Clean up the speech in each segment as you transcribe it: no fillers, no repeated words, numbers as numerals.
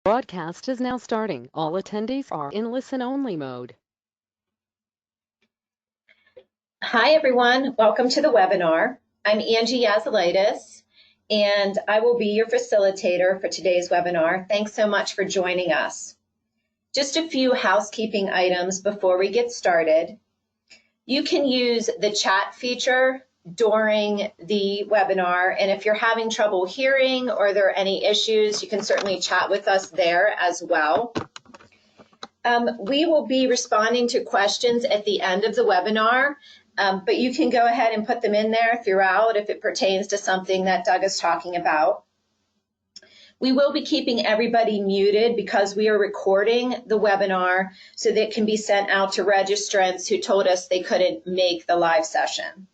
Broadcast is now starting. All attendees are in listen-only mode. Hi, everyone. Welcome to the webinar. I'm Angie Yazilitis, and I will be your facilitator for today's webinar. Thanks so much for joining us. Just a few housekeeping items before we get started. You can use the chat feature during the webinar, and if you're having trouble hearing or there are any issues, you can certainly chat with us there as well. We will be responding to questions at the end of the webinar, but you can go ahead and put them in there throughout if it pertains to something that Doug is talking about. We will be keeping everybody muted because we are recording the webinar so that it can be sent out to registrants who told us they couldn't make the live session.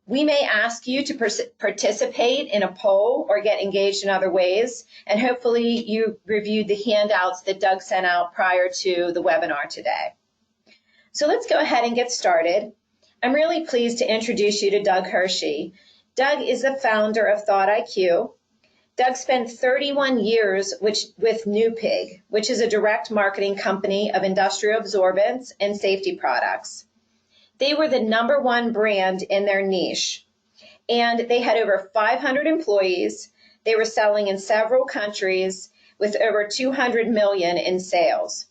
We may ask you to participate in a poll or get engaged in other ways, and hopefully you reviewed the handouts that Doug sent out prior to the webinar today. So let's go ahead and get started. I'm really pleased to introduce you to Doug Hershey. Doug is the founder of Thought IQ. Doug spent 31 years with NewPig, which is a direct marketing company of industrial absorbents and safety products. They were the #1 brand in their niche, and they had over 500 employees. They were selling in several countries with over 200 million in sales.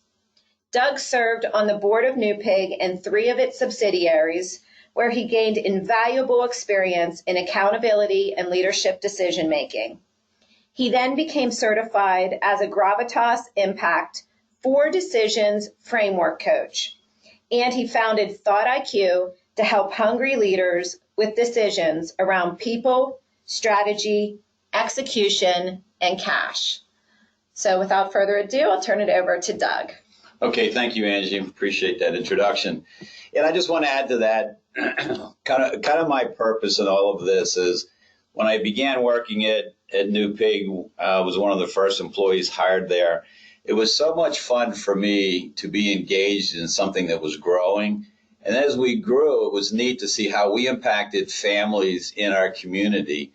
Doug served on the board of NewPig and 3 of its subsidiaries, where he gained invaluable experience in accountability and leadership decision-making. He then became certified as a Gravitas Impact 4 Decisions Framework Coach, and he founded Thought IQ to help hungry leaders with decisions around people, strategy, execution, and cash. So without further ado, I'll turn it over to Doug. Okay, thank you, Angie. Appreciate that introduction. And I just want to add to that, kind of my purpose in all of this is when I began working at NewPig, was one of the first employees hired there. It was so much fun for me to be engaged in something that was growing. And as we grew, it was neat to see how we impacted families in our community.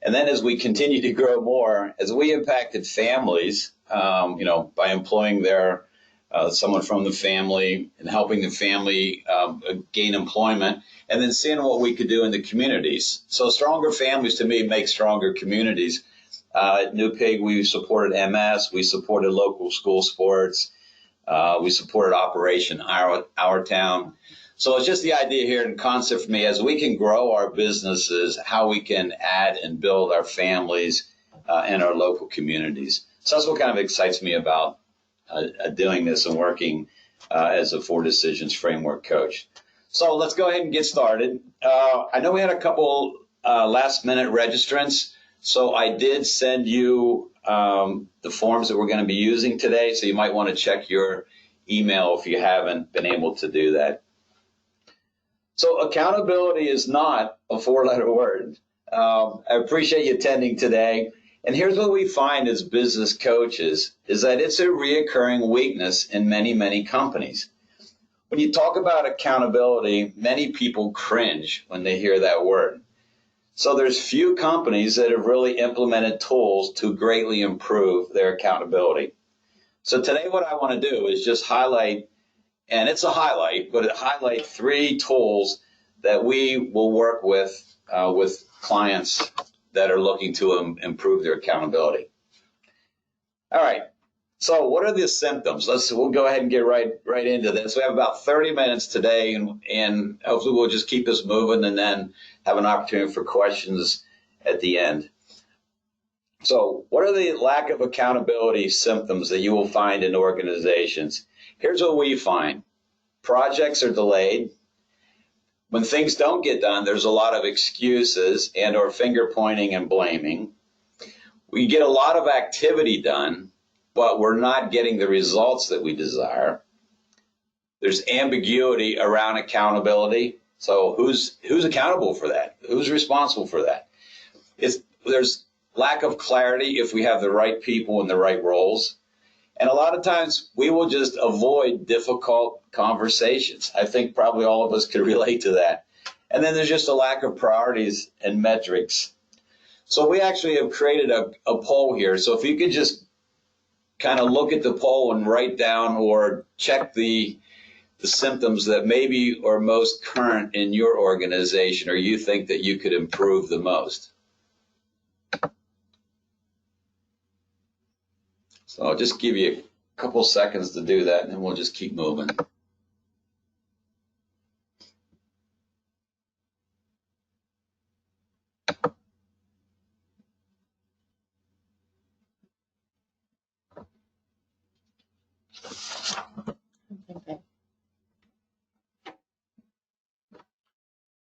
And then as we continued to grow more, as we impacted families, by employing someone from the family and helping the family gain employment, and then seeing what we could do in the communities. So stronger families, to me, make stronger communities. At NewPig, we supported MS, we supported local school sports, we supported Operation Our Town. So it's just the idea here and concept for me, as we can grow our businesses, how we can add and build our families and our local communities. So that's what kind of excites me about doing this and working as a 4 Decisions Framework Coach. So let's go ahead and get started. I know we had a couple last-minute registrants, so I did send you the forms that we're going to be using today, so you might want to check your email if you haven't been able to do that. So accountability is not a 4-letter word. I appreciate you attending today. And here's what we find as business coaches is that it's a reoccurring weakness in many, many companies. When you talk about accountability, many people cringe when they hear that word. So there's few companies that have really implemented tools to greatly improve their accountability. So today what I want to do is just highlight, and it's a highlight, but highlight 3 tools that we will work with clients that are looking to improve their accountability. All right. So what are the symptoms? We'll go ahead and get right into this. We have about 30 minutes today, and hopefully we'll just keep this moving and then have an opportunity for questions at the end. So what are the lack of accountability symptoms that you will find in organizations? Here's what we find. Projects are delayed. When things don't get done, there's a lot of excuses and or finger pointing and blaming. We get a lot of activity done, but we're not getting the results that we desire. There's ambiguity around accountability. So who's accountable for that? Who's responsible for that? There's lack of clarity if we have the right people in the right roles. And a lot of times we will just avoid difficult conversations. I think probably all of us could relate to that. And then there's just a lack of priorities and metrics. So we actually have created a poll here. So if you could just kind of look at the poll and write down or check the symptoms that maybe are most current in your organization or you think that you could improve the most. So I'll just give you a couple seconds to do that, and then we'll just keep moving.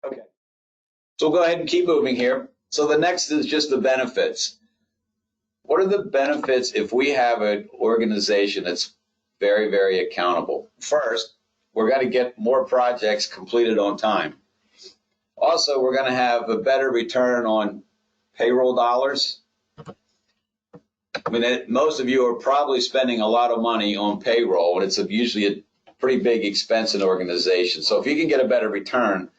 Okay. So we'll go ahead and keep moving here. So the next is just the benefits. What are the benefits if we have an organization that's very, very accountable? First, we're going to get more projects completed on time. Also, we're going to have a better return on payroll dollars. I mean, most of you are probably spending a lot of money on payroll, and it's usually a pretty big expense in an organization. So if you can get a better return,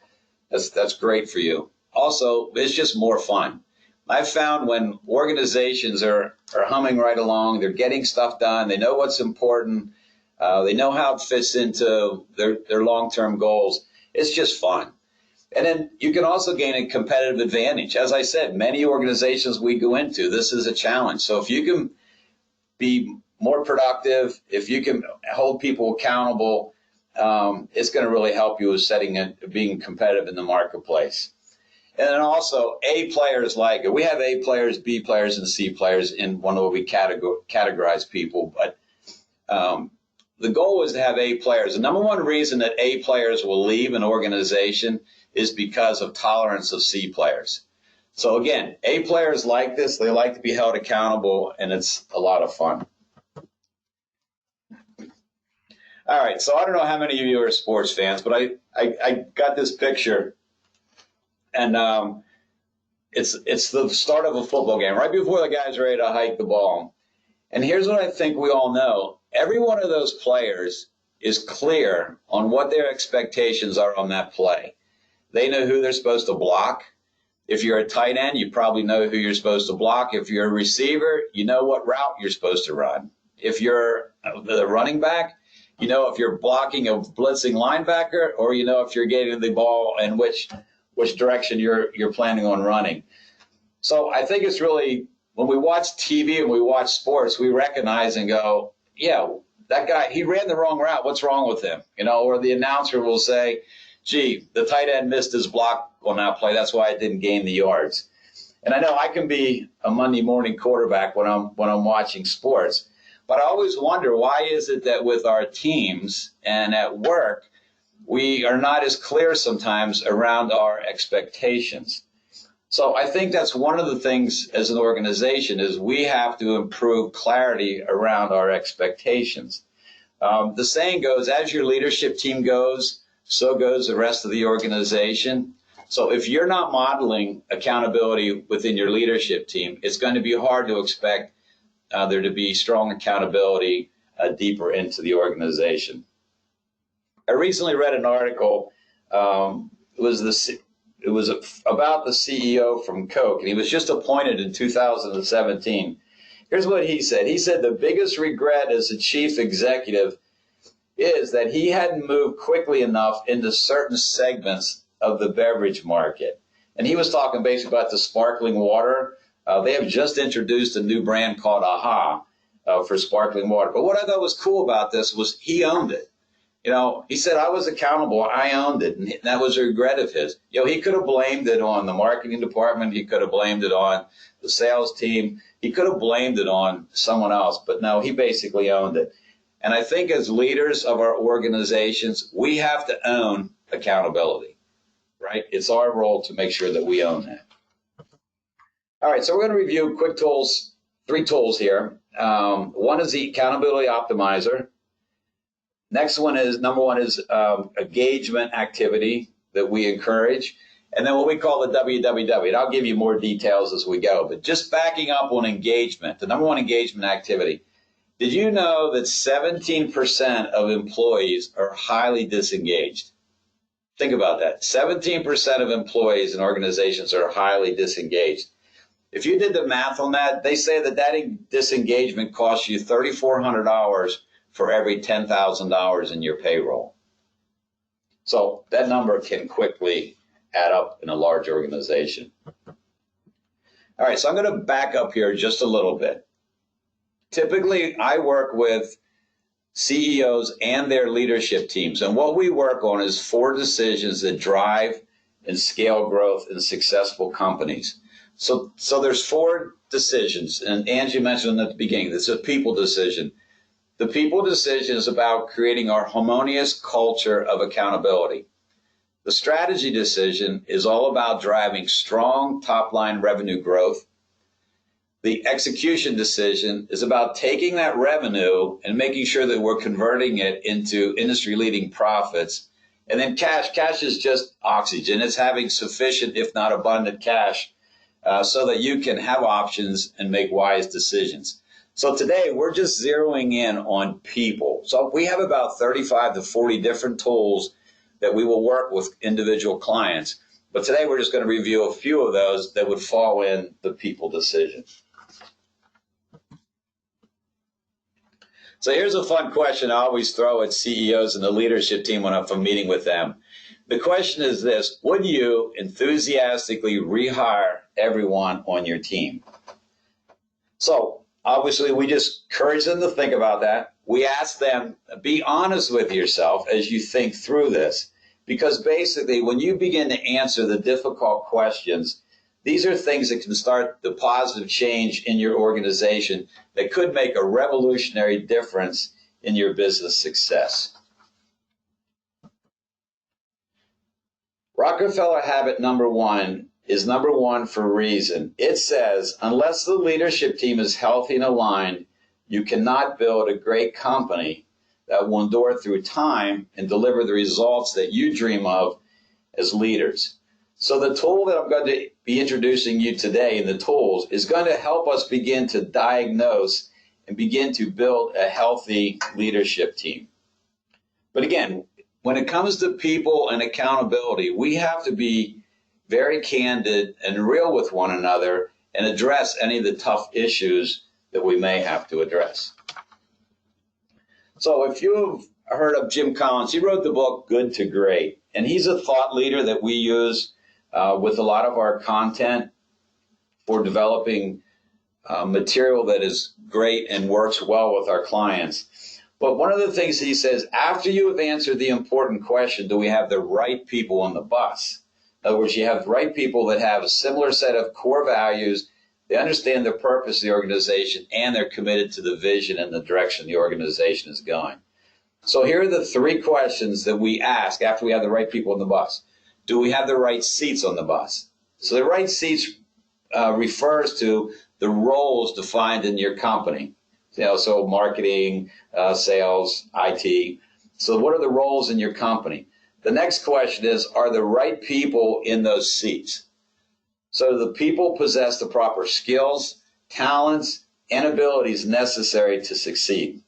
that's great for you. Also, it's just more fun. I've found when organizations are humming right along, they're getting stuff done, they know what's important, they know how it fits into their long-term goals, it's just fun. And then you can also gain a competitive advantage. As I said, many organizations we go into, this is a challenge. So if you can be more productive, if you can hold people accountable, it's going to really help you with being competitive in the marketplace. And then also, A players like it. We have A players, B players, and C players in one of what we categorize people. But the goal is to have A players. The number one reason that A players will leave an organization is because of tolerance of C players. So again, A players like this. They like to be held accountable, and it's a lot of fun. All right, so I don't know how many of you are sports fans, but I got this picture, and it's the start of a football game, right before the guy's ready to hike the ball. And here's what I think we all know. Every one of those players is clear on what their expectations are on that play. They know who they're supposed to block. If you're a tight end, you probably know who you're supposed to block. If you're a receiver, you know what route you're supposed to run. If you're the running back, you know if you're blocking a blitzing linebacker, or you know if you're getting the ball and which direction you're planning on running. So I think it's really, when we watch TV and we watch sports, we recognize and go, yeah, that guy, he ran the wrong route. What's wrong with him? Or the announcer will say, gee, the tight end missed his block on that play. That's why it didn't gain the yards. And I know I can be a Monday morning quarterback when I'm watching sports, but I always wonder, why is it that with our teams and at work, we are not as clear sometimes around our expectations? So I think that's one of the things as an organization is we have to improve clarity around our expectations. The saying goes, as your leadership team goes, so goes the rest of the organization. So if you're not modeling accountability within your leadership team, it's going to be hard to expect there to be strong accountability deeper into the organization. I recently read an article. It was about the CEO from Coke, and he was just appointed in 2017. Here's what he said. He said the biggest regret as a chief executive is that he hadn't moved quickly enough into certain segments of the beverage market. And he was talking basically about the sparkling water. They have just introduced a new brand called AHA for sparkling water. But what I thought was cool about this was he owned it. He said, I was accountable. I owned it. And that was a regret of his. He could have blamed it on the marketing department. He could have blamed it on the sales team. He could have blamed it on someone else. But no, he basically owned it. And I think as leaders of our organizations, we have to own accountability, right? It's our role to make sure that we own that. All right, so we're going to review quick tools, 3 tools here. One is the Accountability Optimizer. Next one is, number 1 is engagement activity that we encourage. And then what we call the WWW. And I'll give you more details as we go. But just backing up on engagement, the number 1 engagement activity. Did you know that 17% of employees are highly disengaged? Think about that. 17% of employees in organizations are highly disengaged. If you did the math on that, they say that disengagement costs you $3,400 for every $10,000 in your payroll. So that number can quickly add up in a large organization. All right, so I'm going to back up here just a little bit. Typically, I work with CEOs and their leadership teams, and what we work on is 4 decisions that drive and scale growth in successful companies. So there's 4 decisions, and Angie mentioned at the beginning, this is a people decision. The people decision is about creating our harmonious culture of accountability. The strategy decision is all about driving strong top-line revenue growth. The execution decision is about taking that revenue and making sure that we're converting it into industry-leading profits. And then cash is just oxygen. It's having sufficient, if not abundant cash, so that you can have options and make wise decisions. So today we're just zeroing in on people. So we have about 35 to 40 different tools that we will work with individual clients. But today we're just going to review a few of those that would fall in the people decision. So here's a fun question I always throw at CEOs and the leadership team when I'm meeting with them. The question is this: would you enthusiastically rehire everyone on your team? So obviously we just encourage them to think about that. We ask them, be honest with yourself as you think through this, because basically when you begin to answer the difficult questions, these are things that can start the positive change in your organization that could make a revolutionary difference in your business success. Rockefeller habit number 1 is number 1 for a reason. It says, unless the leadership team is healthy and aligned, you cannot build a great company that will endure through time and deliver the results that you dream of as leaders. So the tool that I'm going to be introducing you today in the tools is going to help us begin to diagnose and begin to build a healthy leadership team. But again, when it comes to people and accountability, we have to be very candid and real with one another and address any of the tough issues that we may have to address. So if you've heard of Jim Collins, he wrote the book Good to Great, and he's a thought leader that we use with a lot of our content for developing material that is great and works well with our clients. But one of the things he says, after you have answered the important question, do we have the right people on the bus? In other words, you have the right people that have a similar set of core values, they understand the purpose of the organization, and they're committed to the vision and the direction the organization is going. So here are the 3 questions that we ask after we have the right people on the bus. Do we have the right seats on the bus? So the right seats refers to the roles defined in your company. So marketing, sales, IT. So what are the roles in your company? The next question is, are the right people in those seats? So do the people possess the proper skills, talents, and abilities necessary to succeed?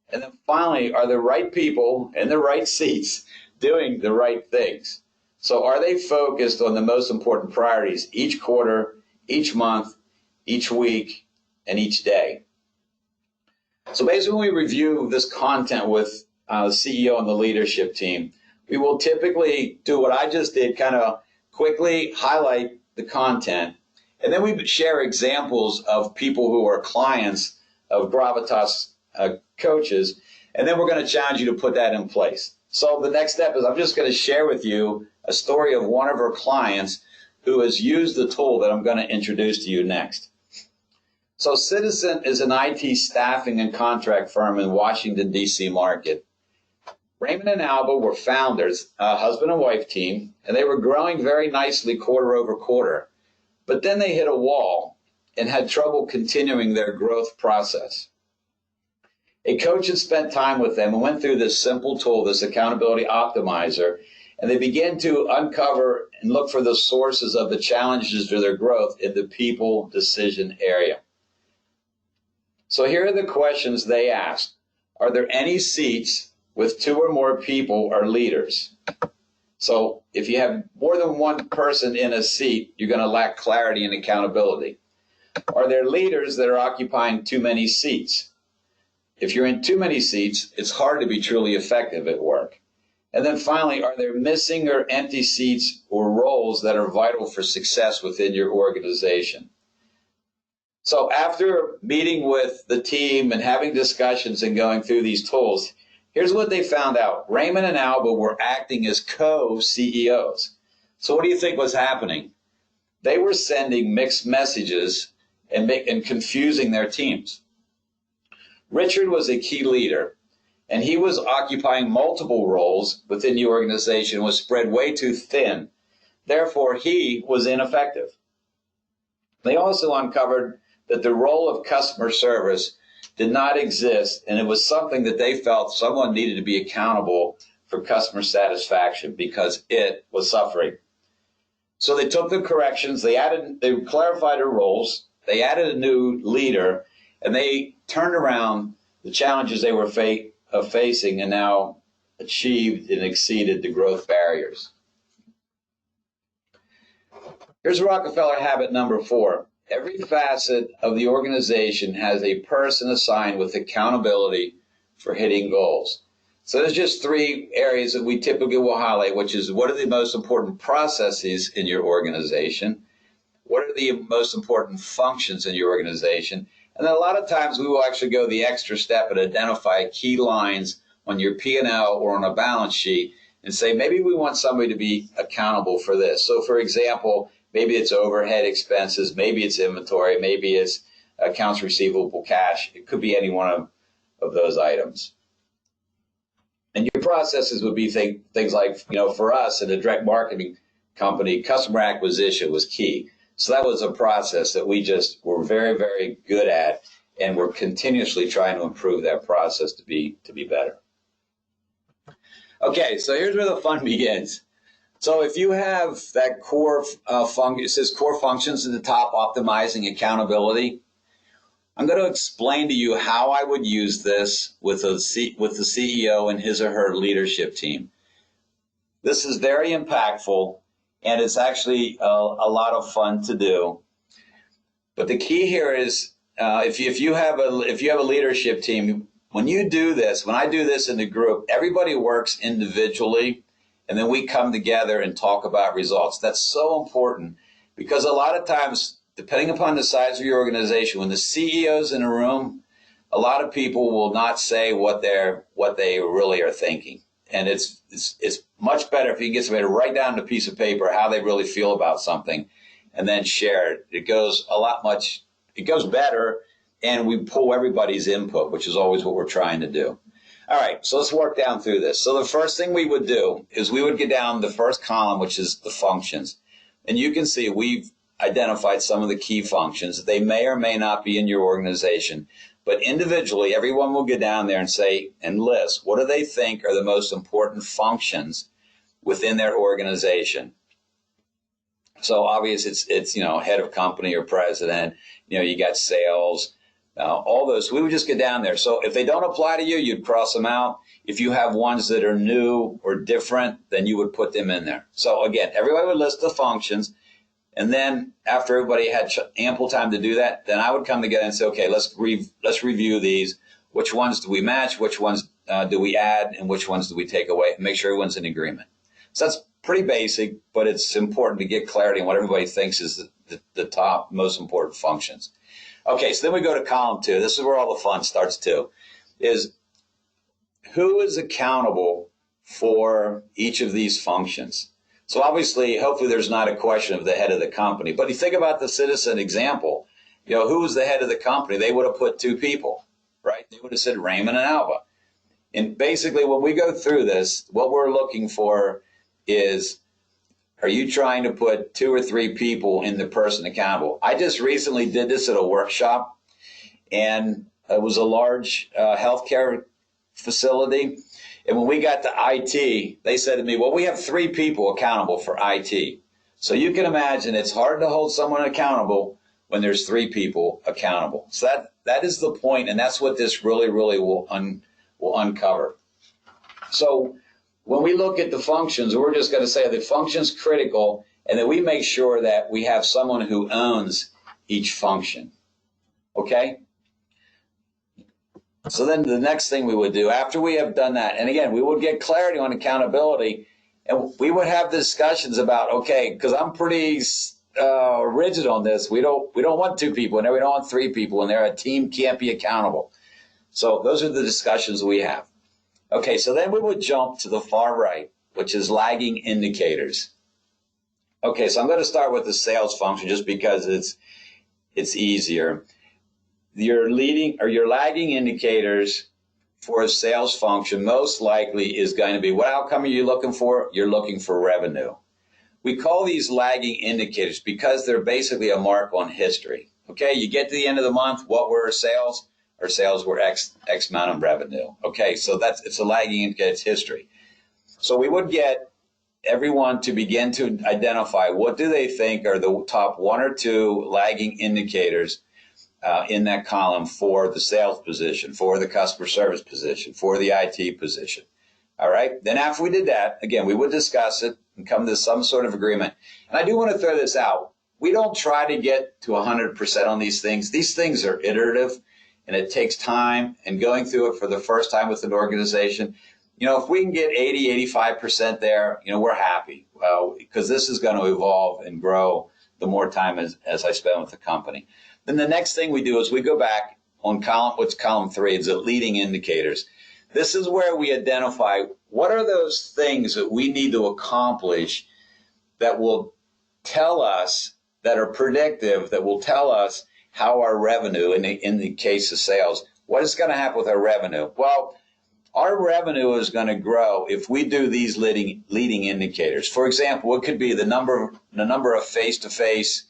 And then finally, are the right people in the right seats doing the right things? So are they focused on the most important priorities each quarter, each month, each week, and each day? So basically, when we review this content with the CEO and the leadership team, we will typically do what I just did, kind of quickly highlight the content, and then we share examples of people who are clients of Gravitas coaches, and then we're going to challenge you to put that in place. So the next step is I'm just going to share with you a story of one of our clients who has used the tool that I'm going to introduce to you next. So Citizen is an IT staffing and contract firm in Washington, D.C. market. Raymond and Alba were founders, a husband and wife team, and they were growing very nicely quarter over quarter. But then they hit a wall and had trouble continuing their growth process. A coach had spent time with them and went through this simple tool, this accountability optimizer, and they began to uncover and look for the sources of the challenges to their growth in the people decision area. So here are the questions they asked. Are there any seats with 2 or more people or leaders? So if you have more than one person in a seat, you're going to lack clarity and accountability. Are there leaders that are occupying too many seats? If you're in too many seats, it's hard to be truly effective at work. And then finally, are there missing or empty seats or roles that are vital for success within your organization? So after meeting with the team and having discussions and going through these tools, here's what they found out. Raymond and Alba were acting as co-CEOs. So what do you think was happening? They were sending mixed messages and confusing their teams. Richard was a key leader, and he was occupying multiple roles within the organization, was spread way too thin. Therefore, he was ineffective. They also uncovered that the role of customer service did not exist, and it was something that they felt someone needed to be accountable for customer satisfaction because it was suffering. So they took the corrections, they clarified their roles, they added a new leader, and they turned around the challenges they were facing and now achieved and exceeded the growth barriers. Here's Rockefeller habit number 4. Every facet of the organization has a person assigned with accountability for hitting goals. So there's just 3 areas that we typically will highlight, which is what are the most important processes in your organization? What are the most important functions in your organization? And then a lot of times we will actually go the extra step and identify key lines on your P&L or on a balance sheet and say, maybe we want somebody to be accountable for this. So for example, maybe it's overhead expenses, maybe it's inventory, maybe it's accounts receivable, cash. It could be any one of those items. And your processes would be things like, for us in a direct marketing company, customer acquisition was key. So that was a process that we just were very, very good at, and we're continuously trying to improve that process to be better. Okay, so here's where the fun begins. So if you have that core function, it says core functions at the top, optimizing accountability. I'm going to explain to you how I would use this with the CEO and his or her leadership team. This is very impactful, and it's actually a lot of fun to do. But the key here is if you have a leadership team, when you do this, when I do this in the group, everybody works individually, and then we come together and talk about results. That's so important because a lot of times, depending upon the size of your organization, when the CEO's in a room, a lot of people will not say what they really are thinking. And it's much better if you can get somebody to write down on a piece of paper how they really feel about something and then share it. It goes better, and we pull everybody's input, which is always what we're trying to do. All right, so let's work down through this. So the first thing we would do is we would get down the first column, which is the functions. And you can see we've identified some of the key functions. They may or may not be in your organization. But individually, everyone will get down there and say and list what do they think are the most important functions within their organization. So obvious it's head of company or president, you got sales, all those. We would just get down there. So if they don't apply to you, you'd cross them out. If you have ones that are new or different, then you would put them in there. So again, everybody would list the functions. And then after everybody had ample time to do that, then I would come together and say, okay, let's review these. Which ones do we match? Which ones do we add? And which ones do we take away? And make sure everyone's in agreement. So that's pretty basic, but it's important to get clarity on what everybody thinks is the top most important functions. Okay, so then we go to column 2. This is where all the fun starts too, is who is accountable for each of these functions? So obviously, hopefully there's not a question of the head of the company. But you think about the citizen example, who was the head of the company? They would have put 2 people, right? They would have said Raymond and Alba. And basically, when we go through this, what we're looking for is, are you trying to put 2 or 3 people in the person accountable? I just recently did this at a workshop, and it was a large healthcare facility. And when we got to IT, they said to me, well, we have 3 people accountable for IT. So you can imagine it's hard to hold someone accountable when there's 3 people accountable. So that is the point, and that's what this really, really will uncover. So when we look at the functions, we're just going to say the function's critical, and then we make sure that we have someone who owns each function. Okay? So then the next thing we would do after we have done that, and again, we would get clarity on accountability, and we would have discussions about, okay, because I'm pretty rigid on this. We don't want 2 people, and we don't want 3 people, and a team can't be accountable. So those are the discussions we have. Okay, so then we would jump to the far right, which is lagging indicators. Okay, so I'm going to start with the sales function just because it's easier. Your leading or your lagging indicators for a sales function most likely is going to be, what outcome are you looking for? You're looking for revenue. We call these lagging indicators because they're basically a mark on history. Okay, you get to the end of the month, what were our sales? Our sales were X amount of revenue. Okay, so it's a lagging indicator, it's history. So we would get everyone to begin to identify what do they think are the top 1 or 2 lagging indicators in that column for the sales position, for the customer service position, for the IT position. All right. Then after we did that, again, we would discuss it and come to some sort of agreement. And I do want to throw this out. We don't try to get to 100% on these things. These things are iterative, and it takes time, and going through it for the first time with an organization. If we can get 80, 85% there, we're happy, because this is going to evolve and grow the more time as I spend with the company. Then the next thing we do is we go back on column 3, is the leading indicators. This is where we identify what are those things that we need to accomplish that will tell us, that are predictive, that will tell us how our revenue, in the case of sales, what is going to happen with our revenue? Well, our revenue is going to grow if we do these leading indicators. For example, it could be the number of face-to-face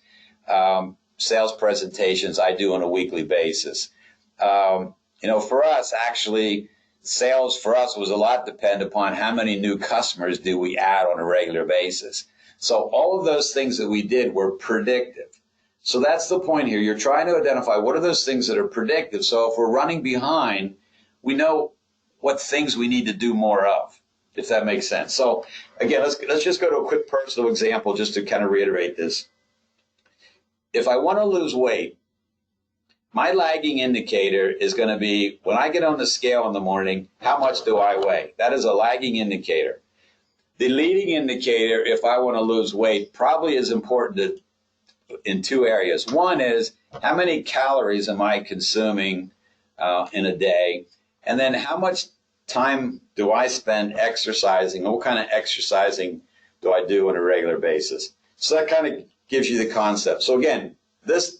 sales presentations I do on a weekly basis. For us, actually, sales for us was a lot dependent upon how many new customers do we add on a regular basis. So all of those things that we did were predictive. So that's the point here. You're trying to identify what are those things that are predictive. So if we're running behind, we know what things we need to do more of, if that makes sense. So again, let's just go to a quick personal example just to kind of reiterate this. If I want to lose weight, my lagging indicator is going to be when I get on the scale in the morning, how much do I weigh? That is a lagging indicator. The leading indicator, if I want to lose weight, probably is important in 2 areas. One is how many calories am I consuming in a day? And then how much time do I spend exercising? What kind of exercising do I do on a regular basis? So that kind of gives you the concept. So again, this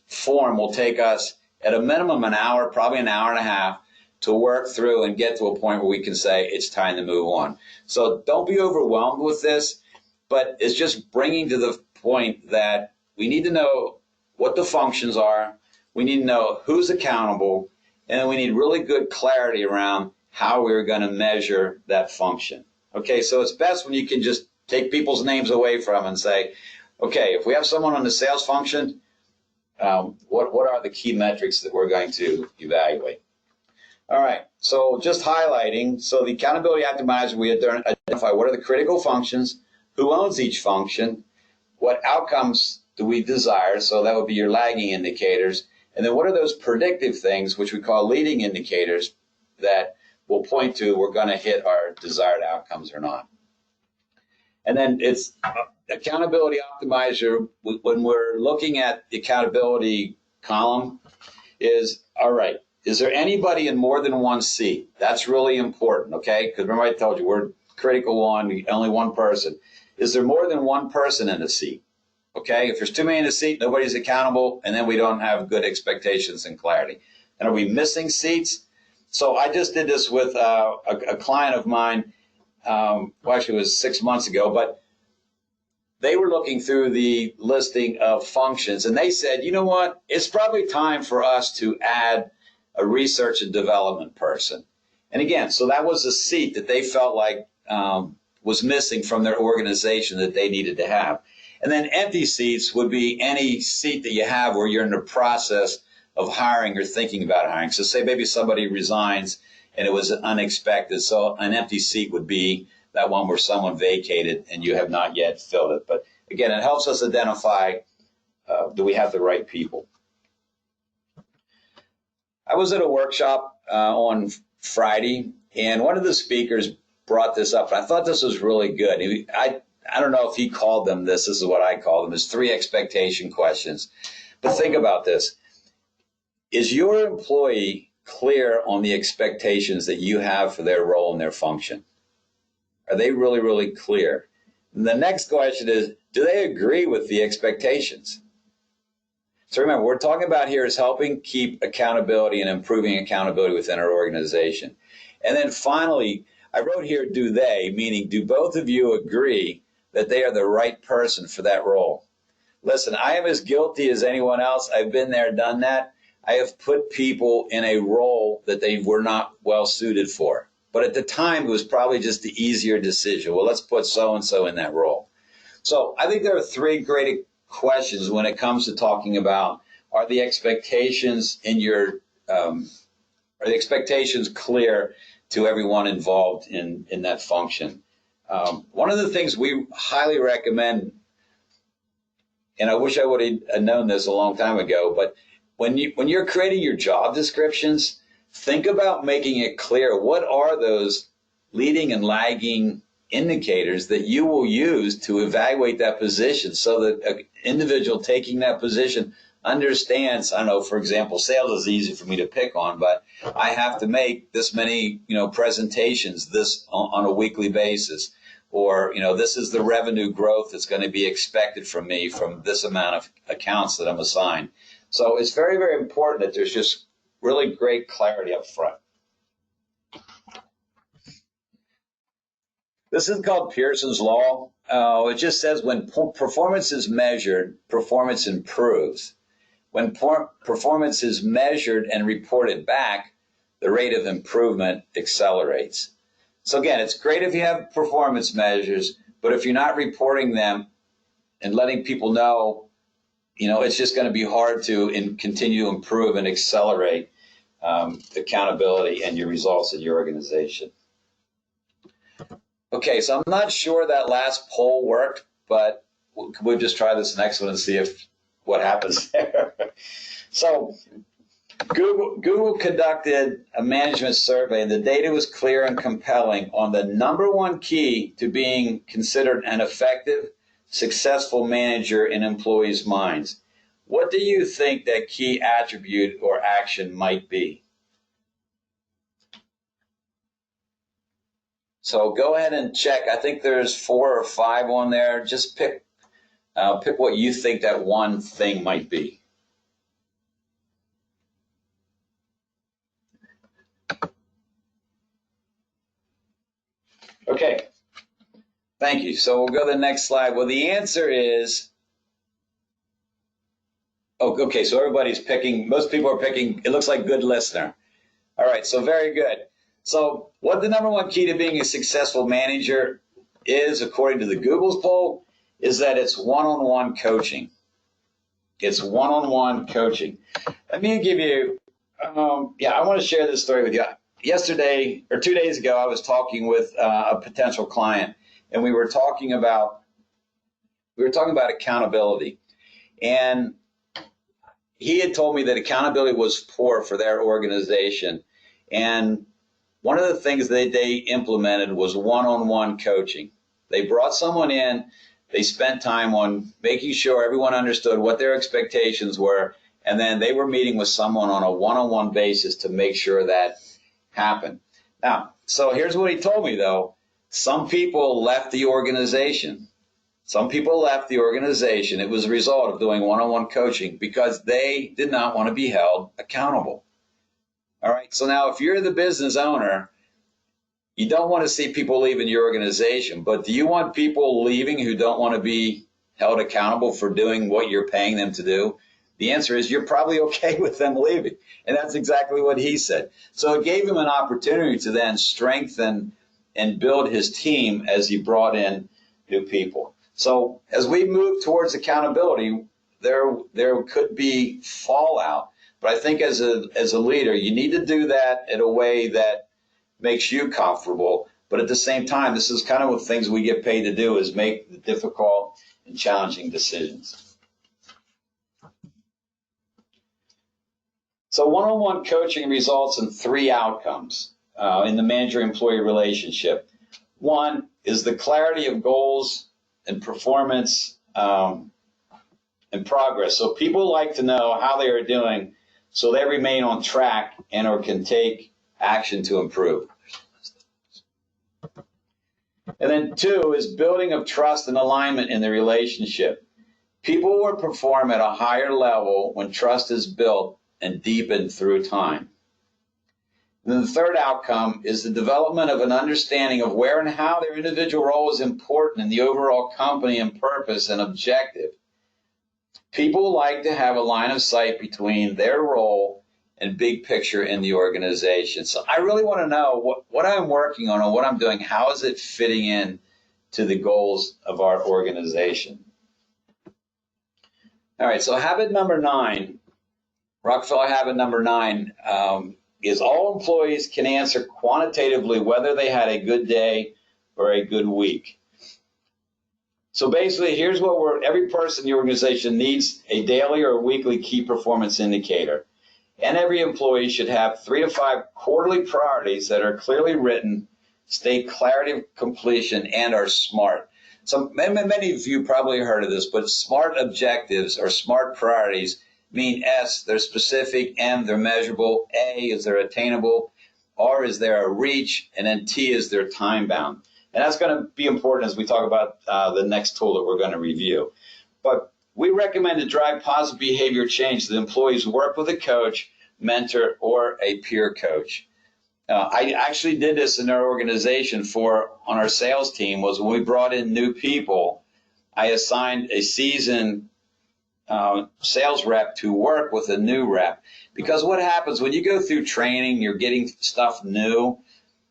form will take us at a minimum an hour, probably an hour and a half, to work through and get to a point where we can say it's time to move on. So don't be overwhelmed with this, but it's just bringing to the point that we need to know what the functions are. We need to know who's accountable, and then we need really good clarity around how we're going to measure that function. Okay, so it's best when you can just take people's names away from them and say, okay, if we have someone on the sales function, what are the key metrics that we're going to evaluate? All right, so just highlighting, so the accountability optimizer, we identify what are the critical functions, who owns each function, what outcomes do we desire, so that would be your lagging indicators, and then what are those predictive things, which we call leading indicators, that will point to we're going to hit our desired outcomes or not. And then it's accountability optimizer, when we're looking at the accountability column, is, all right, is there anybody in more than one seat? That's really important, okay? Because remember I told you, we're critical on only one person. Is there more than one person in the seat? Okay, if there's too many in the seat, nobody's accountable, and then we don't have good expectations and clarity. And are we missing seats? So I just did this with a client of mine, well, actually it was 6 months ago, but they were looking through the listing of functions, and they said, you know what, it's probably time for us to add a research and development person. And again, so that was a seat that they felt like was missing from their organization that they needed to have. And then empty seats would be any seat that you have where you're in the process of hiring or thinking about hiring. So say maybe somebody resigns and it was unexpected. So an empty seat would be that one where someone vacated and you have not yet filled it. But again, it helps us identify, do we have the right people? I was at a workshop on Friday, and one of the speakers brought this up, and I thought this was really good. I don't know if he called them this. This is what I call them. It's 3 expectation questions. But think about this. Is your employee clear on the expectations that you have for their role and their function? Are they really, really clear? And the next question is, do they agree with the expectations? So remember, what we're talking about here is helping keep accountability and improving accountability within our organization. And then finally, I wrote here, do they, meaning do both of you agree that they are the right person for that role? Listen, I am as guilty as anyone else. I've been there, done that. I have put people in a role that they were not well suited for. But at the time, it was probably just the easier decision. Well, let's put so-and-so in that role. So I think there are 3 great questions when it comes to talking about, are the expectations in your, are the expectations clear to everyone involved in that function? One of the things we highly recommend, and I wish I would have known this a long time ago, but when you're creating your job descriptions, think about making it clear what are those leading and lagging indicators that you will use to evaluate that position, so that an individual taking that position understands, I don't know, for example, sales is easy for me to pick on, but I have to make this many, presentations this on a weekly basis, or, this is the revenue growth that's going to be expected from me from this amount of accounts that I'm assigned. So it's very, very important that there's just really great clarity up front. This is called Pearson's Law. It just says when performance is measured, performance improves. When performance is measured and reported back, the rate of improvement accelerates. So again, it's great if you have performance measures, but if you're not reporting them and letting people know, it's just going to be hard to continue to improve and accelerate accountability and your results in your organization. Okay, so I'm not sure that last poll worked, but we'll just try this next one and see what happens there. So Google conducted a management survey, and the data was clear and compelling on the number 1 key to being considered an effective, successful manager in employees' minds. What do you think that key attribute or action might be? So go ahead and check. I think there's 4 or 5 on there. Just pick what you think that one thing might be. Okay, thank you. So we'll go to the next slide. Well, the answer is, okay, so everybody's picking, most people are picking, it looks like good listener. All right, so very good. So what the number 1 key to being a successful manager is, according to the Google's poll, is that it's one-on-one coaching. It's one-on-one coaching. Let me give you, I want to share this story with you. Yesterday, or 2 days ago, I was talking with a potential client, and we were talking about accountability. And he had told me that accountability was poor for their organization. And one of the things that they implemented was one-on-one coaching. They brought someone in, they spent time on making sure everyone understood what their expectations were, and then they were meeting with someone on a one-on-one basis to make sure that happened. Now, so here's what he told me, though. Some people left the organization. It was a result of doing one-on-one coaching because they did not want to be held accountable. All right, so now if you're the business owner, you don't want to see people leaving your organization, but do you want people leaving who don't want to be held accountable for doing what you're paying them to do? The answer is you're probably okay with them leaving. And that's exactly what he said. So it gave him an opportunity to then strengthen and build his team as he brought in new people. So as we move towards accountability, there could be fallout. But I think as a leader, you need to do that in a way that makes you comfortable. But at the same time, this is kind of what things we get paid to do, is make the difficult and challenging decisions. So one-on-one coaching results in 3 outcomes in the manager-employee relationship. One is the clarity of goals and performance and progress. So people like to know how they are doing so they remain on track and or can take action to improve. And then 2 is building of trust and alignment in the relationship. People will perform at a higher level when trust is built and deepened through time. And then the 3rd outcome is the development of an understanding of where and how their individual role is important in the overall company and purpose and objective. People like to have a line of sight between their role and big picture in the organization. So I really want to know what I'm working on and what I'm doing. How is it fitting in to the goals of our organization? All right, so habit number 9, Rockefeller habit number 9, is all employees can answer quantitatively whether they had a good day or a good week. So basically, here's what every person in the organization needs: a daily or weekly key performance indicator. And every employee should have 3 to 5 quarterly priorities that are clearly written, state clarity of completion, and are SMART. So many of you probably heard of this, but SMART objectives or SMART priorities mean S, they're specific, M, they're measurable, A is they're attainable, R is they're a reach, and then T is they're time bound. And that's going to be important as we talk about the next tool that we're going to review. But we recommend to drive positive behavior change that employees work with a coach, mentor, or a peer coach. I actually did this in our organization on our sales team. Was when we brought in new people, I assigned a seasoned sales rep to work with a new rep. Because what happens when you go through training, you're getting stuff new.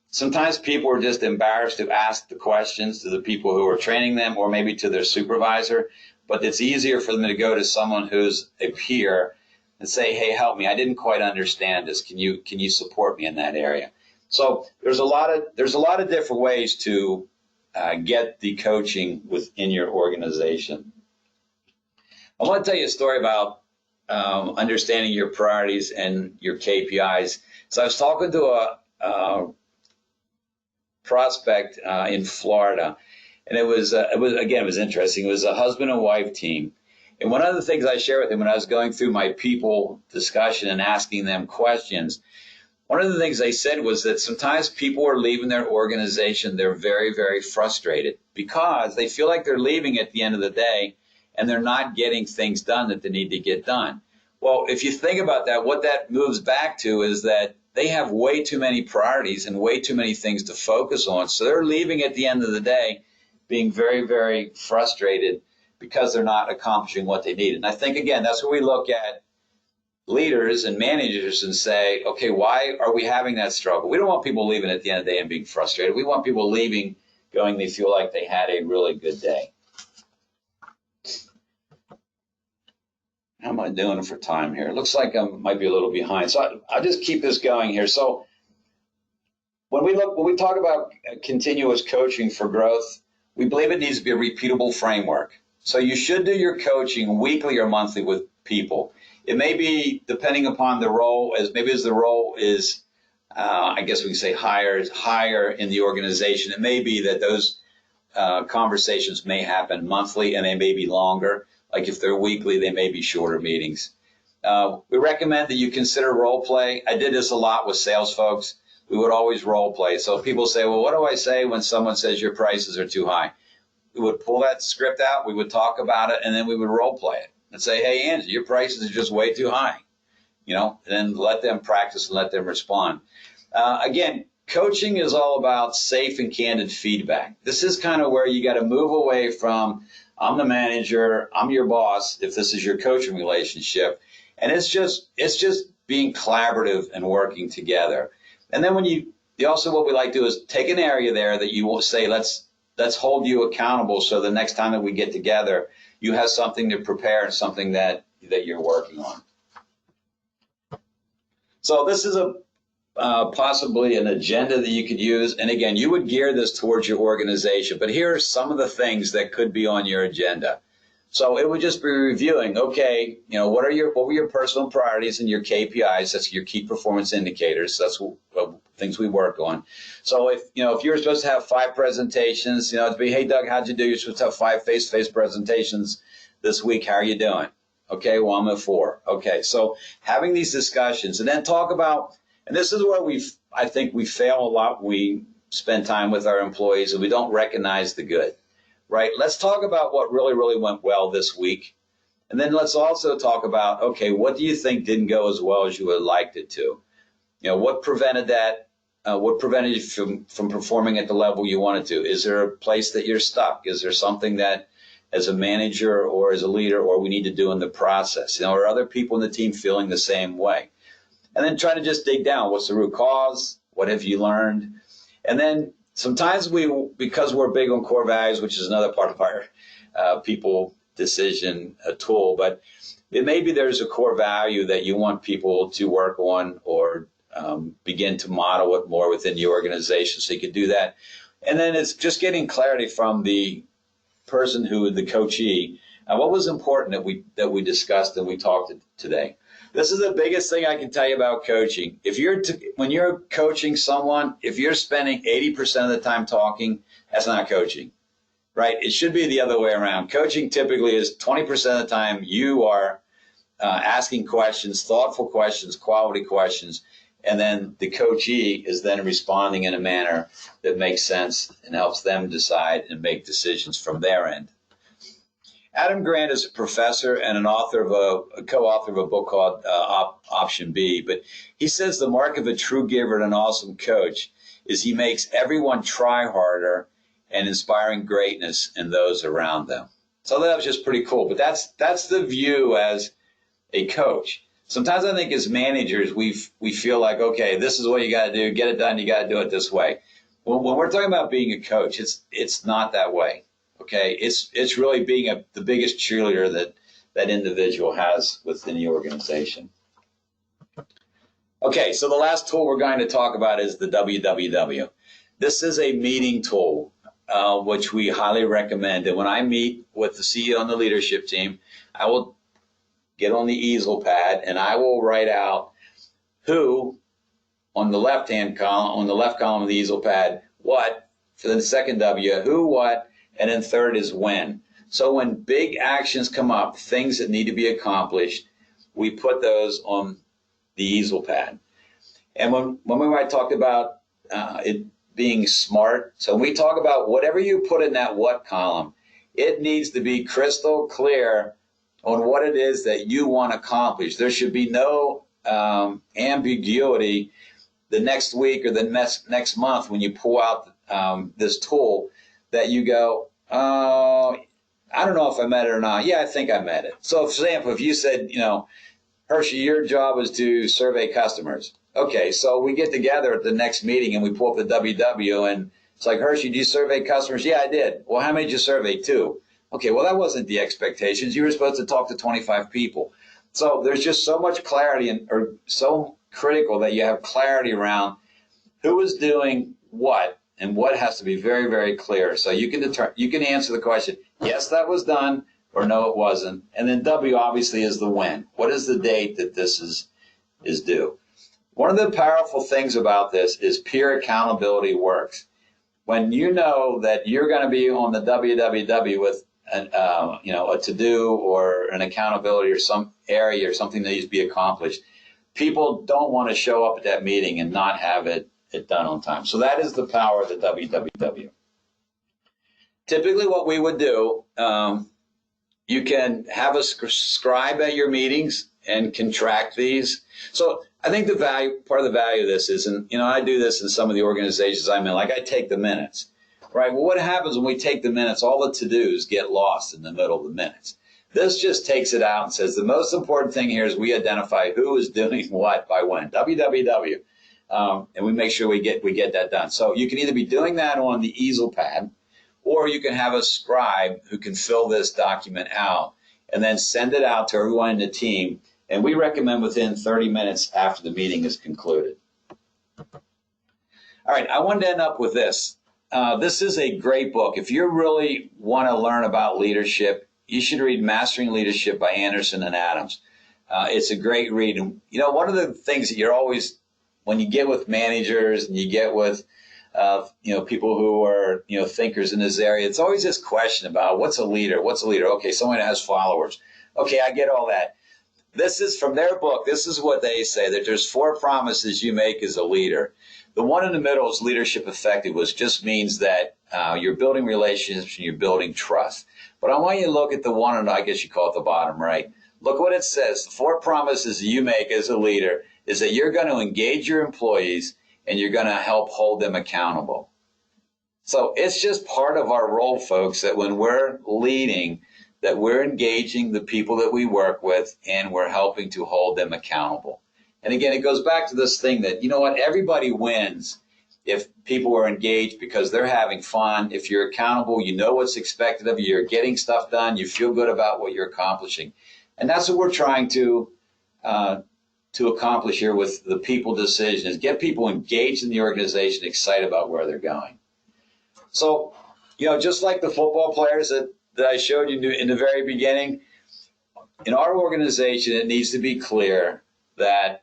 Sometimes people are just embarrassed to ask the questions to the people who are training them, or maybe to their supervisor. But it's easier for them to go to someone who's a peer and say, "Hey, help me. I didn't quite understand this. Can you support me in that area?" So there's a lot of different ways to get the coaching within your organization. I want to tell you a story about understanding your priorities and your KPIs. So I was talking to a prospect in Florida, and it was interesting. It was a husband and wife team. And one of the things I shared with him when I was going through my people discussion and asking them questions, one of the things they said was that sometimes people are leaving their organization. They're very, very frustrated because they feel like they're leaving at the end of the day and they're not getting things done that they need to get done. Well, if you think about that, what that moves back to is that they have way too many priorities and way too many things to focus on. So they're leaving at the end of the day being very, very frustrated because they're not accomplishing what they need. And I think, again, that's where we look at leaders and managers and say, okay, why are we having that struggle? We don't want people leaving at the end of the day and being frustrated. We want people leaving going, they feel like they had a really good day. How am I doing for time here? It looks like I might be a little behind. So I'll just keep this going here. So when we talk about continuous coaching for growth, we believe it needs to be a repeatable framework. So you should do your coaching weekly or monthly with people. It may be, depending upon the role, as the role is, I guess we can say higher in the organization. It may be that those conversations may happen monthly and they may be longer. Like if they're weekly, they may be shorter meetings. We recommend that you consider role play. I did this a lot with sales folks. We would always role play. So people say, well, what do I say when someone says your prices are too high? We would pull that script out. We would talk about it, and then we would role play it and say, hey, Angie, your prices are just way too high. And then let them practice and let them respond. Again, coaching is all about safe and candid feedback. This is kind of where you got to move away from, I'm the manager, I'm your boss, if this is your coaching relationship. And it's just being collaborative and working together. And then what we like to do is take an area there that you will say, let's hold you accountable, so the next time that we get together, you have something to prepare and something that you're working on. So this is possibly an agenda that you could use. And again, you would gear this towards your organization, but here are some of the things that could be on your agenda. So it would just be reviewing, okay, what were your personal priorities and your KPIs? That's your key performance indicators. That's what things we work on. So if you're supposed to have 5 presentations, it'd be, hey, Doug, how'd you do? You're supposed to have 5 face-to-face presentations this week. How are you doing? Okay, well, I'm at 4. Okay, so having these discussions and then talk about, and this is where I think we fail a lot. We spend time with our employees and we don't recognize the good, right? Let's talk about what really, really went well this week. And then let's also talk about, okay, what do you think didn't go as well as you would have liked it to? What prevented that? What prevented you from performing at the level you wanted to? Is there a place that you're stuck? Is there something that as a manager or as a leader or we need to do in the process? Are other people in the team feeling the same way? And then try to just dig down. What's the root cause? What have you learned? And then sometimes because we're big on core values, which is another part of our people decision tool, but it maybe there's a core value that you want people to work on or begin to model it more within the organization. So you could do that. And then it's just getting clarity from the person the coachee. What was important that we discussed and we talked today? This is the biggest thing I can tell you about coaching. When you're coaching someone, if you're spending 80% of the time talking, that's not coaching, right? It should be the other way around. Coaching typically is 20% of the time you are asking questions, thoughtful questions, quality questions, and then the coachee is then responding in a manner that makes sense and helps them decide and make decisions from their end. Adam Grant is a professor and a co-author of a book called Option B, but he says the mark of a true giver and an awesome coach is he makes everyone try harder and inspiring greatness in those around them. So that was just pretty cool, but that's the view as a coach. Sometimes I think as managers, we feel like, okay, this is what you got to do, get it done, you got to do it this way. When we're talking about being a coach, it's not that way. Okay, it's really being the biggest cheerleader that individual has within the organization. Okay, so the last tool we're going to talk about is the WWW. This is a meeting tool, which we highly recommend. And when I meet with the CEO and the leadership team, I will get on the easel pad and I will write out who on the left column of the easel pad, what, for the second W, who, what, and then third is when. So when big actions come up, things that need to be accomplished, we put those on the easel pad. And when we talked about it being smart, so when we talk about whatever you put in that what column, it needs to be crystal clear on what it is that you want to accomplish. There should be no ambiguity the next week or the next month when you pull out this tool that you go, I don't know if I met it or not. Yeah, I think I met it. So, for example, if you said, Hershey, your job is to survey customers. Okay, so we get together at the next meeting and we pull up the WW and it's like, Hershey, do you survey customers? Yeah, I did. Well, how many did you survey? 2. Okay, well, that wasn't the expectations. You were supposed to talk to 25 people. So there's just so much clarity or so critical that you have clarity around who is doing what and what has to be very, very clear. So you can answer the question, yes, that was done, or no, it wasn't. And then W obviously is the when. What is the date that this is due? One of the powerful things about this is peer accountability works. When you know that you're going to be on the WWW with a to-do or an accountability or some area or something that needs to be accomplished, people don't want to show up at that meeting and not have it done on time. So that is the power of the WWW. Typically what we would do, you can have a scribe at your meetings and can track these. So I think part of the value of this is, and I do this in some of the organizations I'm in, like I take the minutes, right? Well, what happens when we take the minutes, all the to-dos get lost in the middle of the minutes. This just takes it out and says the most important thing here is we identify who is doing what by when, WWW. And we make sure we get that done. So you can either be doing that on the easel pad, or you can have a scribe who can fill this document out and then send it out to everyone in the team. And we recommend within 30 minutes after the meeting is concluded. All right, I wanted to end up with this. This is a great book. If you really want to learn about leadership, you should read Mastering Leadership by Anderson and Adams. It's a great read. And, one of the things that you're always, when you get with managers and you get with, people who are, thinkers in this area, it's always this question about what's a leader? What's a leader? Okay, someone that has followers. Okay, I get all that. This is from their book. This is what they say, that there's 4 promises you make as a leader. The one in the middle is leadership effective, which just means that you're building relationships and you're building trust. But I want you to look at the one, and I guess you call it the bottom, right? Look what it says. The 4 promises you make as a leader is that you're going to engage your employees and you're going to help hold them accountable. So it's just part of our role, folks, that when we're leading, that we're engaging the people that we work with and we're helping to hold them accountable. And again, it goes back to this thing that, everybody wins if people are engaged because they're having fun. If you're accountable, you know what's expected of you, you're getting stuff done, you feel good about what you're accomplishing. And that's what we're trying to accomplish here with the people decision, is get people engaged in the organization, excited about where they're going. So, just like the football players that I showed you in the very beginning, in our organization, it needs to be clear that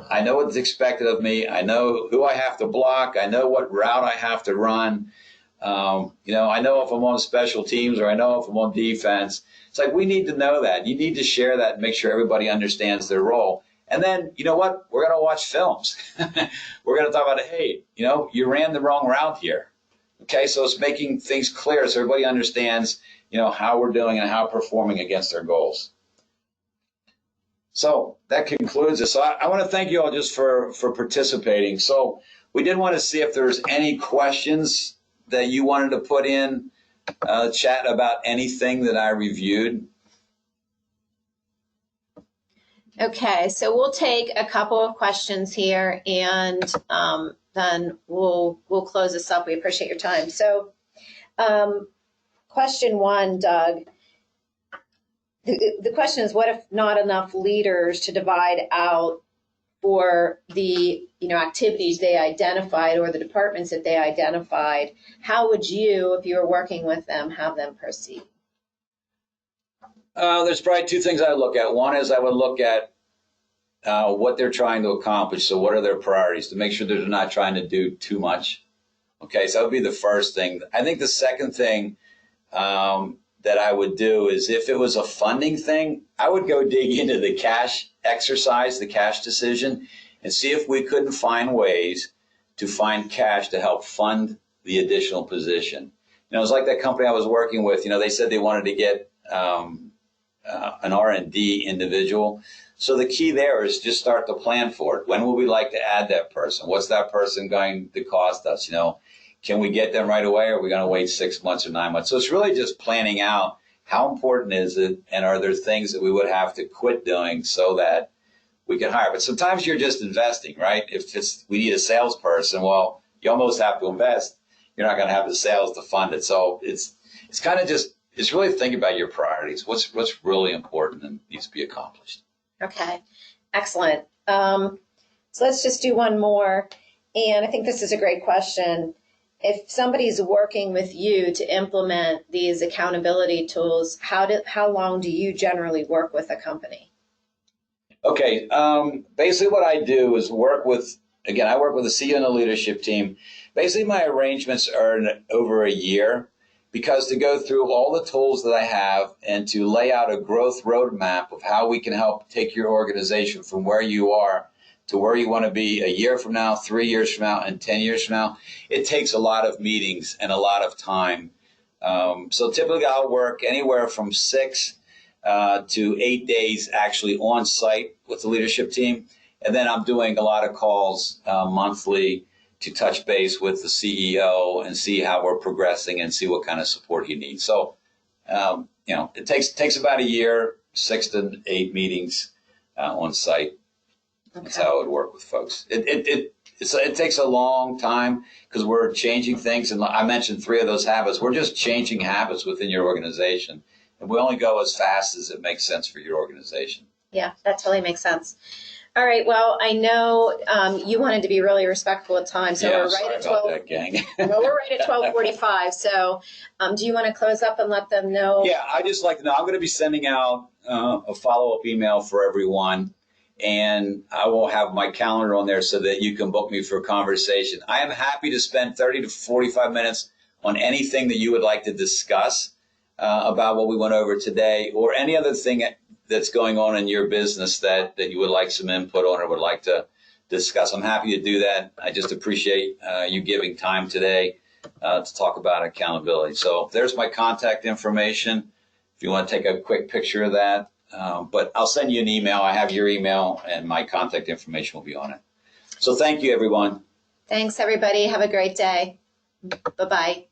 I know what's expected of me. I know who I have to block. I know what route I have to run. I know if I'm on special teams or I know if I'm on defense. It's like we need to know that. You need to share that and make sure everybody understands their role. And then, you know what? We're going to watch films. We're going to talk about, hey, you ran the wrong route here. Okay, so it's making things clear so everybody understands, how we're doing and how we're performing against their goals. So that concludes this. So I want to thank you all just for participating. So we did want to see if there's any questions that you wanted to put in chat about anything that I reviewed. Okay, so we'll take a couple of questions here, and then we'll close this up. We appreciate your time. So, question 1, Doug. The question is, what if not enough leaders to divide out for the activities they identified or the departments that they identified? How would you, if you were working with them, have them proceed? There's probably 2 things I look at. One is I would look at what they're trying to accomplish. So what are their priorities to make sure they're not trying to do too much. Okay, so that would be the first thing. I think the second thing that I would do is if it was a funding thing, I would go dig into the cash exercise, the cash decision, and see if we couldn't find ways to find cash to help fund the additional position. It was like that company I was working with. They said they wanted to get an R&D individual. So the key there is just start to plan for it. When would we like to add that person? What's that person going to cost us? Can we get them right away, or are we going to wait 6 months or 9 months? So it's really just planning out how important is it, and are there things that we would have to quit doing so that we can hire. But sometimes you're just investing, right? If we need a salesperson, well, you almost have to invest. You're not going to have the sales to fund it. So it's kind of just, it's really thinking about your priorities. What's really important and needs to be accomplished. Okay, excellent. So let's just do one more. And I think this is a great question. If somebody's working with you to implement these accountability tools, how long do you generally work with a company? Okay, basically what I do is I work with the CEO and the leadership team. Basically my arrangements are over a year, because to go through all the tools that I have and to lay out a growth roadmap of how we can help take your organization from where you are to where you want to be a year from now, 3 years from now, and 10 years from now, it takes a lot of meetings and a lot of time. So typically I'll work anywhere from 6 to 8 days actually on site with the leadership team. And then I'm doing a lot of calls monthly to touch base with the CEO and see how we're progressing and see what kind of support he needs. So, it takes about a year, 6 to 8 meetings on site. Okay. That's how it would work with folks. It takes a long time because we're changing things. And I mentioned 3 of those habits. We're just changing habits within your organization. And we only go as fast as it makes sense for your organization. Yeah, that totally makes sense. All right. Well, I know you wanted to be really respectful of time, so we're right at 12. That, gang. Well, we're right at 12:45. So, do you want to close up and let them know? Yeah, I just like to know. I'm going to be sending out a follow-up email for everyone, and I will have my calendar on there so that you can book me for a conversation. I am happy to spend 30 to 45 minutes on anything that you would like to discuss about what we went over today, or any other thing that's going on in your business that you would like some input on or would like to discuss. I'm happy to do that. I just appreciate you giving time today to talk about accountability. So there's my contact information if you want to take a quick picture of that. But I'll send you an email. I have your email, and my contact information will be on it. So thank you, everyone. Thanks, everybody. Have a great day. Bye-bye.